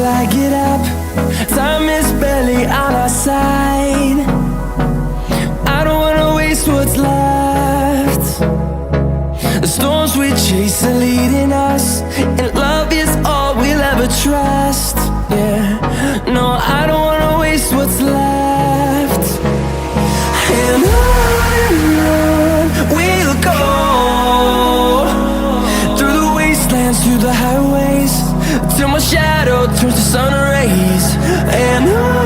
till I get up. Time is barely on our side. I don't wanna waste what's left. The storms we chase are leading us, and love is all we'll ever trust. Yeah, no, I don't wanna waste what's left. And on we'll go, through the wastelands, through the highways, till my shadow turns to sun rays. And on